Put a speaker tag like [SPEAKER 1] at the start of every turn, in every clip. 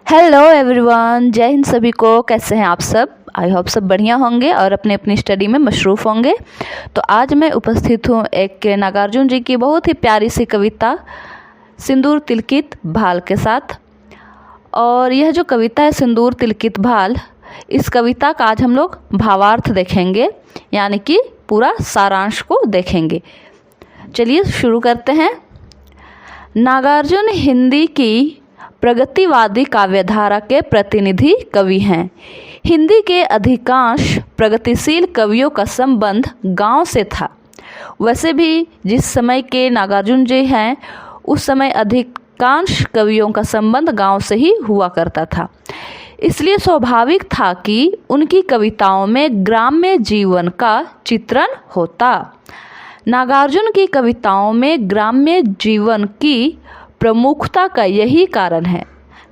[SPEAKER 1] Hello everyone, जय हिंद सभी को। कैसे हैं आप सब? आई होप सब बढ़िया होंगे और अपनी अपनी स्टडी में मशरूफ़ होंगे। तो आज मैं उपस्थित हूँ एक नागार्जुन जी की बहुत ही प्यारी सी कविता सिंदूर तिलकित भाल के साथ। और यह जो कविता है सिंदूर तिलकित भाल, इस कविता का आज हम लोग भावार्थ देखेंगे, यानी कि पूरा सारांश को देखेंगे। चलिए शुरू करते हैं। नागार्जुन हिंदी की प्रगतिवादी काव्यधारा के प्रतिनिधि कवि हैं। हिंदी के अधिकांश प्रगतिशील कवियों का संबंध गांव से था। वैसे भी जिस समय के नागार्जुन जी हैं, उस समय अधिकांश कवियों का संबंध गांव से ही हुआ करता था। इसलिए स्वाभाविक था कि उनकी कविताओं में ग्राम्य जीवन का चित्रण होता। नागार्जुन की कविताओं में ग्राम्य जीवन की प्रमुखता का यही कारण है।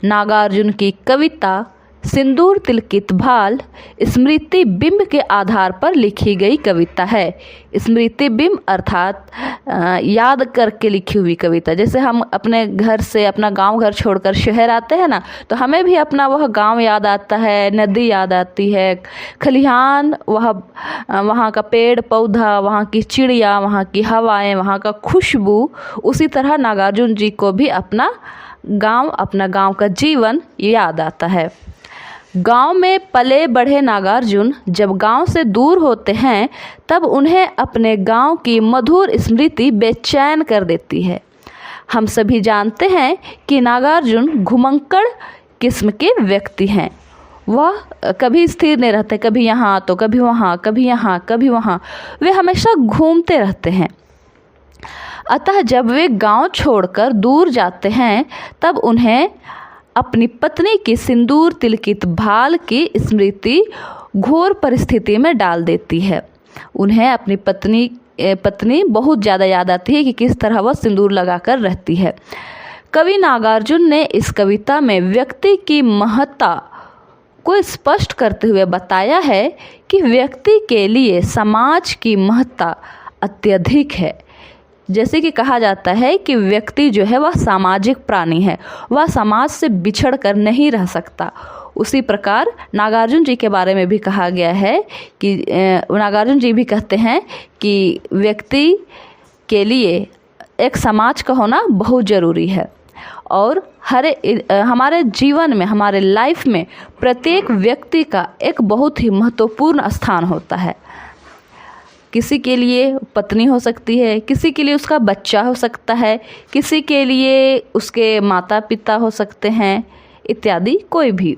[SPEAKER 1] नागार्जुन की कविता सिंदूर तिलकित भाल स्मृति बिंब के आधार पर लिखी गई कविता है। स्मृति बिंब अर्थात याद करके लिखी हुई कविता। जैसे हम अपने घर से, अपना गांव घर छोड़कर शहर आते हैं ना, तो हमें भी अपना वह गांव याद आता है, नदी याद आती है, खलिहान, वहाँ का पेड़ पौधा, वहाँ की चिड़िया, वहाँ की हवाएं, वहाँ का खुशबू। उसी तरह नागार्जुन जी को भी अपना गांव का जीवन याद आता है। गांव में पले बढ़े नागार्जुन जब गांव से दूर होते हैं, तब उन्हें अपने गांव की मधुर स्मृति बेचैन कर देती है। हम सभी जानते हैं कि नागार्जुन घुमक्कड़ किस्म के व्यक्ति हैं। वह कभी स्थिर नहीं रहते, कभी यहाँ तो कभी वहाँ, कभी यहाँ कभी वहाँ। वे हमेशा घूमते रहते हैं। अतः जब वे गांव छोड़कर दूर जाते हैं, तब उन्हें अपनी पत्नी की सिंदूर तिलकित भाल की स्मृति घोर परिस्थिति में डाल देती है। उन्हें अपनी पत्नी बहुत ज़्यादा याद आती है कि किस तरह वह सिंदूर लगाकर रहती है। कवि नागार्जुन ने इस कविता में व्यक्ति की महत्ता को स्पष्ट करते हुए बताया है कि व्यक्ति के लिए समाज की महत्ता अत्यधिक है। जैसे कि कहा जाता है कि व्यक्ति जो है वह सामाजिक प्राणी है, वह समाज से बिछड़ कर नहीं रह सकता। उसी प्रकार नागार्जुन जी के बारे में भी कहा गया है कि नागार्जुन जी भी कहते हैं कि व्यक्ति के लिए एक समाज का होना बहुत ज़रूरी है। और हमारे जीवन में, हमारे लाइफ में प्रत्येक व्यक्ति का एक बहुत ही महत्वपूर्ण स्थान होता है। किसी के लिए पत्नी हो सकती है, किसी के लिए उसका बच्चा हो सकता है, किसी के लिए उसके माता पिता हो सकते हैं, इत्यादि। कोई भी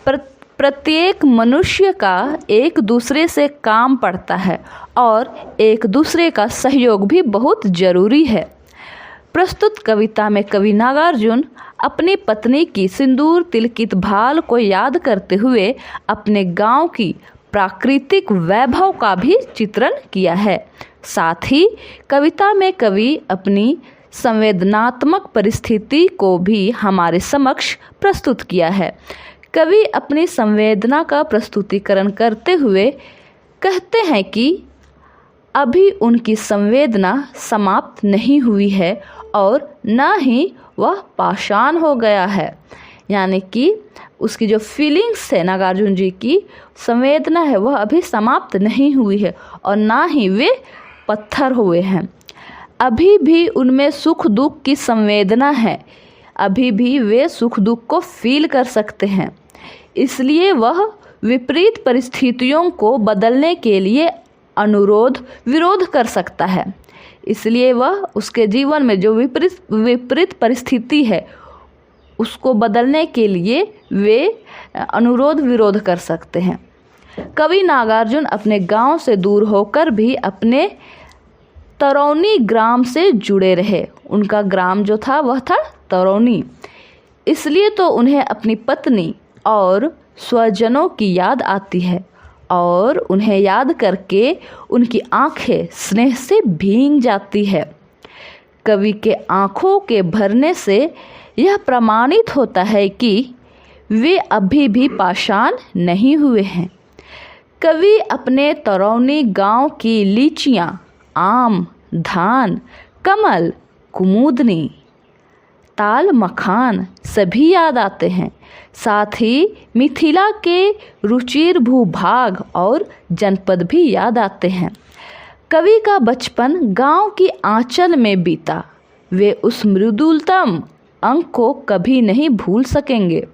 [SPEAKER 1] प्रत्येक मनुष्य का एक दूसरे से काम पड़ता है और एक दूसरे का सहयोग भी बहुत ज़रूरी है। प्रस्तुत कविता में कवि नागार्जुन अपनी पत्नी की सिंदूर तिलकित भाल को याद करते हुए अपने गांव की प्राकृतिक वैभव का भी चित्रण किया है। साथ ही कविता में कवि अपनी संवेदनात्मक परिस्थिति को भी हमारे समक्ष प्रस्तुत किया है। कवि अपनी संवेदना का प्रस्तुतिकरण करते हुए कहते हैं कि अभी उनकी संवेदना समाप्त नहीं हुई है और न ही वह पाषाण हो गया है। यानी कि उसकी जो फीलिंग्स है, नागार्जुन जी की संवेदना है, वह अभी समाप्त नहीं हुई है और ना ही वे पत्थर हुए हैं। अभी भी उनमें सुख दुख की संवेदना है, अभी भी वे सुख दुख को फील कर सकते हैं। इसलिए वह विपरीत परिस्थितियों को बदलने के लिए विरोध कर सकता है। इसलिए वह उसके जीवन में जो विपरीत परिस्थिति है, उसको बदलने के लिए वे विरोध कर सकते हैं। कवि नागार्जुन अपने गांव से दूर होकर भी अपने तरौनी ग्राम से जुड़े रहे। उनका ग्राम जो था वह था तरौनी। इसलिए तो उन्हें अपनी पत्नी और स्वजनों की याद आती है और उन्हें याद करके उनकी आंखें स्नेह से भीग जाती है। कवि के आंखों के भरने से यह प्रमाणित होता है कि वे अभी भी पाषाण नहीं हुए हैं। कवि अपने तरौनी गांव की लीचियां, आम, धान, कमल, कुमुदनी, ताल मखान सभी याद आते हैं। साथ ही मिथिला के रुचिर भूभाग और जनपद भी याद आते हैं। कवि का बचपन गांव की आंचल में बीता। वे उस मृदुलतम अंक को कभी नहीं भूल सकेंगे।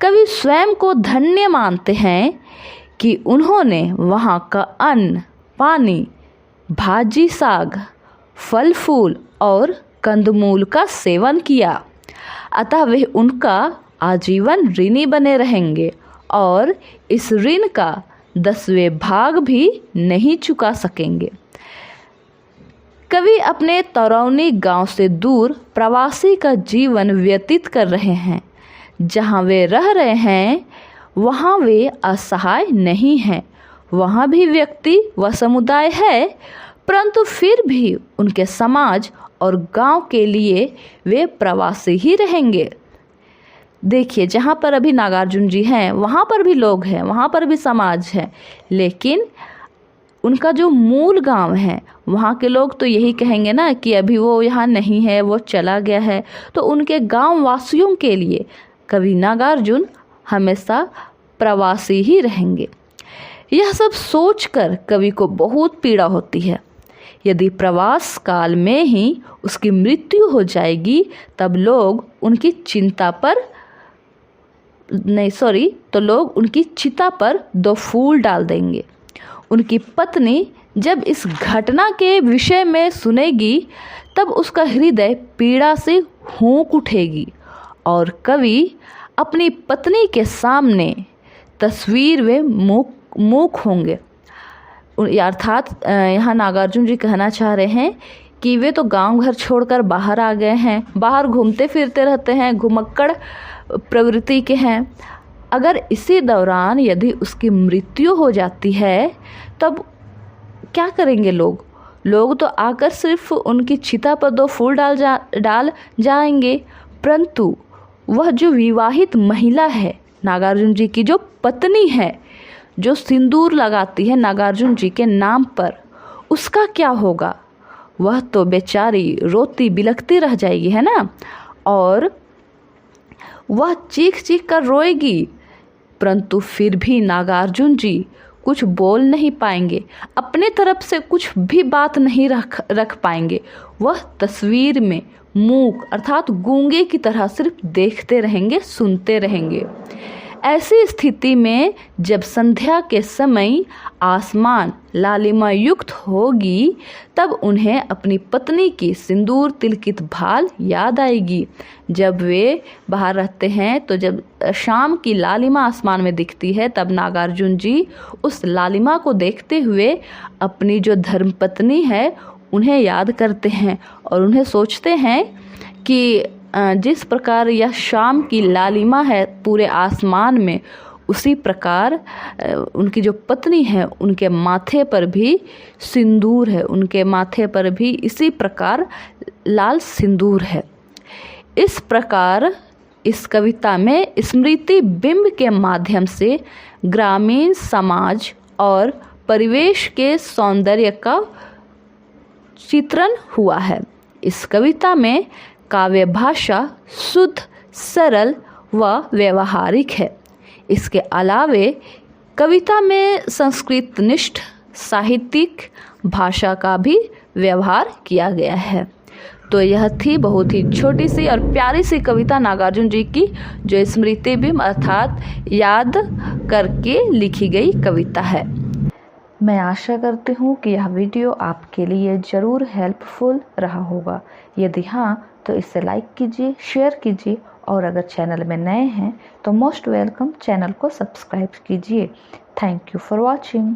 [SPEAKER 1] कवि स्वयं को धन्य मानते हैं कि उन्होंने वहाँ का अन्न पानी, भाजी साग, फल फूल और कंदमूल का सेवन किया। अतः वे उनका आजीवन ऋणी बने रहेंगे और इस ऋण का 10वें भाग भी नहीं चुका सकेंगे। कवि अपने तरौनी गांव से दूर प्रवासी का जीवन व्यतीत कर रहे हैं। जहां वे रह रहे हैं वहां वे असहाय नहीं हैं। वहां भी व्यक्ति व समुदाय है, परंतु फिर भी उनके समाज और गांव के लिए वे प्रवासी ही रहेंगे। देखिए, जहाँ पर अभी नागार्जुन जी हैं वहाँ पर भी लोग हैं, वहाँ पर भी समाज है, लेकिन उनका जो मूल गांव है वहाँ के लोग तो यही कहेंगे ना कि अभी वो यहाँ नहीं है, वो चला गया है। तो उनके गांव वासियों के लिए कवि नागार्जुन हमेशा प्रवासी ही रहेंगे। यह सब सोचकर कवि को बहुत पीड़ा होती है। यदि प्रवास काल में ही उसकी मृत्यु हो जाएगी तब लोग उनकी चिता पर 2 फूल डाल देंगे। उनकी पत्नी जब इस घटना के विषय में सुनेगी तब उसका हृदय पीड़ा से हुंक उठेगी और कवि अपनी पत्नी के सामने तस्वीर में मूक होंगे। अर्थात यहाँ नागार्जुन जी कहना चाह रहे हैं कि वे तो गांव घर छोड़कर बाहर आ गए हैं, बाहर घूमते फिरते रहते हैं, घुमक्कड़ प्रवृत्ति के हैं। अगर इसी दौरान यदि उसकी मृत्यु हो जाती है तब क्या करेंगे लोग तो आकर सिर्फ उनकी चिता पर 2 फूल डाल जाएंगे, परंतु वह जो विवाहित महिला है, नागार्जुन जी की जो पत्नी है, जो सिंदूर लगाती है नागार्जुन जी के नाम पर, उसका क्या होगा? वह तो बेचारी रोती बिलखती रह जाएगी, है ना, और वह चीख चीख कर रोएगी। परंतु फिर भी नागार्जुन जी कुछ बोल नहीं पाएंगे, अपने तरफ से कुछ भी बात नहीं रख पाएंगे। वह तस्वीर में मूक अर्थात गूंगे की तरह सिर्फ देखते रहेंगे, सुनते रहेंगे। ऐसी स्थिति में जब संध्या के समय आसमान लालिमा युक्त होगी तब उन्हें अपनी पत्नी की सिंदूर तिलकित भाल याद आएगी। जब वे बाहर रहते हैं तो जब शाम की लालिमा आसमान में दिखती है तब नागार्जुन जी उस लालिमा को देखते हुए अपनी जो धर्मपत्नी है उन्हें याद करते हैं और उन्हें सोचते हैं कि जिस प्रकार यह शाम की लालिमा है पूरे आसमान में, उसी प्रकार उनकी जो पत्नी है उनके माथे पर भी सिंदूर है, उनके माथे पर भी इसी प्रकार लाल सिंदूर है। इस प्रकार इस कविता में स्मृति बिंब के माध्यम से ग्रामीण समाज और परिवेश के सौंदर्य का चित्रण हुआ है। इस कविता में काव्य भाषा शुद्ध, सरल व व्यवहारिक है। इसके अलावे कविता में संस्कृतनिष्ठ साहित्यिक भाषा का भी व्यवहार किया गया है। तो यह थी बहुत ही छोटी सी और प्यारी सी कविता नागार्जुन जी की, जो स्मृति बिंब अर्थात याद करके लिखी गई कविता है। मैं आशा करती हूँ कि यह वीडियो आपके लिए ज़रूर हेल्पफुल रहा होगा। यदि हाँ तो इसे लाइक कीजिए, शेयर कीजिए और अगर चैनल में नए हैं तो मोस्ट वेलकम, चैनल को सब्सक्राइब कीजिए। Thank you for watching.